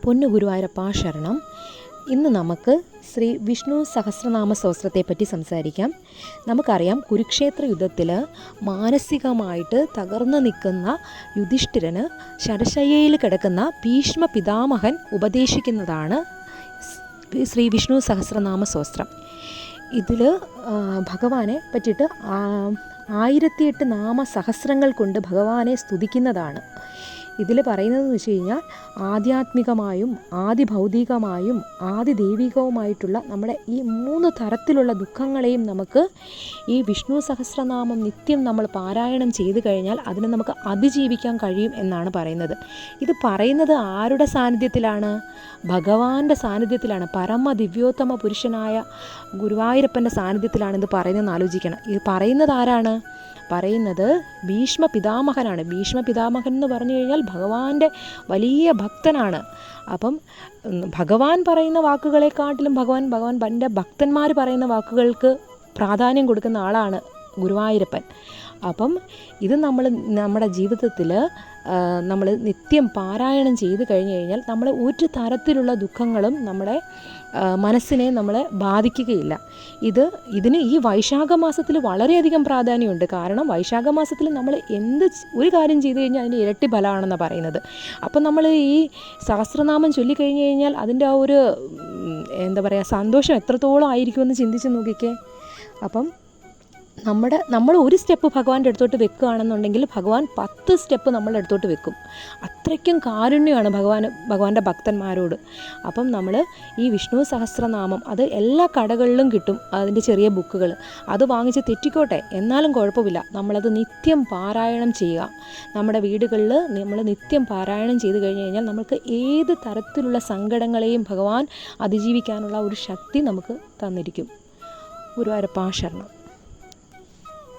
പൊന്നു ഗുരുവായൂരപ്പാ ശരണം. ഇന്ന് നമുക്ക് ശ്രീ വിഷ്ണു സഹസ്രനാമ സ്തോത്രത്തെപ്പറ്റി സംസാരിക്കാം. നമുക്കറിയാം, കുരുക്ഷേത്ര യുദ്ധത്തിൽ മാനസികമായിട്ട് തകർന്നു നിൽക്കുന്ന യുധിഷ്ഠിരന് ശരശയ്യയിൽ കിടക്കുന്ന ഭീഷ്മ പിതാമഹൻ ഉപദേശിക്കുന്നതാണ് ശ്രീ വിഷ്ണു സഹസ്രനാമ സ്തോത്രം. ഇതിൽ ഭഗവാനെ പറ്റിയിട്ട് 1008 നാമസഹസ്രങ്ങൾ കൊണ്ട് ഭഗവാനെ സ്തുതിക്കുന്നതാണ്. ഇതിൽ പറയുന്നതെന്ന് വെച്ച് കഴിഞ്ഞാൽ, ആധ്യാത്മികമായും ആദിഭൗതികമായും ആദിദൈവികവുമായിട്ടുള്ള നമ്മുടെ ഈ 3 തരത്തിലുള്ള ദുഃഖങ്ങളെയും നമുക്ക് ഈ വിഷ്ണു സഹസ്രനാമം നിത്യം നമ്മൾ പാരായണം ചെയ്തു കഴിഞ്ഞാൽ അതിനെ നമുക്ക് അതിജീവിക്കാൻ കഴിയും എന്നാണ് പറയുന്നത്. ഇത് പറയുന്നത് ആരുടെ സാന്നിധ്യത്തിലാണ്? ഭഗവാന്റെ സാന്നിധ്യത്തിലാണ്. പരമ ദിവ്യോത്തമ പുരുഷനായ ഗുരുവായൂരപ്പൻ്റെ സാന്നിധ്യത്തിലാണ് ഇത് പറയുന്നതെന്ന് ആലോചിക്കണം. ഇത് പറയുന്നത് ആരാണ്? പറയുന്നത് ഭീഷ്മ പിതാമഹനാണ്. ഭീഷ്മ പിതാമഹൻ എന്ന് പറഞ്ഞു കഴിഞ്ഞാൽ ഭഗവാന്റെ വലിയ ഭക്തനാണ്. അപ്പം ഭഗവാൻ പറയുന്ന വാക്കുകളെക്കാട്ടിലും ഭഗവാന്റെ ഭക്തന്മാർ പറയുന്ന വാക്കുകൾക്ക് പ്രാധാന്യം കൊടുക്കുന്ന ആളാണ് ഗുരുവായൂരപ്പൻ. അപ്പം ഇത് നമ്മുടെ ജീവിതത്തിൽ നമ്മൾ നിത്യം പാരായണം ചെയ്ത് കഴിഞ്ഞ് കഴിഞ്ഞാൽ നമ്മൾ ഒരു തരത്തിലുള്ള ദുഃഖങ്ങളും നമ്മുടെ മനസ്സിനെ നമ്മളെ ബാധിക്കുകയില്ല. ഇതിന് ഈ വൈശാഖ മാസത്തിൽ വളരെയധികം പ്രാധാന്യമുണ്ട്. കാരണം വൈശാഖ മാസത്തിൽ നമ്മൾ ഒരു കാര്യം ചെയ്തു കഴിഞ്ഞാൽ അതിൻ്റെ ഇരട്ടി ഫലമാണെന്നാണ് പറയുന്നത്. അപ്പം നമ്മൾ ഈ സഹസ്രനാമം ചൊല്ലിക്കഴിഞ്ഞ് കഴിഞ്ഞാൽ അതിൻ്റെ ആ ഒരു സന്തോഷം എത്രത്തോളം ആയിരിക്കുമെന്ന് ചിന്തിച്ച് നോക്കിക്കേ. അപ്പം നമ്മൾ ഒരു സ്റ്റെപ്പ് ഭഗവാന്റെ അടുത്തോട്ട് വെക്കുകയാണെന്നുണ്ടെങ്കിൽ ഭഗവാൻ 10 സ്റ്റെപ്പ് നമ്മളുടെ അടുത്തോട്ട് വെക്കും. അത്രയ്ക്കും കാരുണ്യമാണ് ഭഗവാന്റെ ഭക്തന്മാരോട്. അപ്പം നമ്മൾ ഈ വിഷ്ണു സഹസ്രനാമം അത് എല്ലാ കടകളിലും കിട്ടും, അതിൻ്റെ ചെറിയ ബുക്കുകൾ. അത് വാങ്ങിച്ച് തെറ്റിക്കോട്ടെ, എന്നാലും കുഴപ്പമില്ല. നമ്മളത് നിത്യം പാരായണം ചെയ്യുക. നമ്മുടെ വീടുകളിൽ നമ്മൾ നിത്യം പാരായണം ചെയ്ത് കഴിഞ്ഞ് കഴിഞ്ഞാൽ നമുക്ക് ഏത് തരത്തിലുള്ള സങ്കടങ്ങളെയും ഭഗവാൻ അതിജീവിക്കാനുള്ള ഒരു ശക്തി നമുക്ക് തന്നിരിക്കും. ഗുരുവായൂരപ്പാ ശരണം.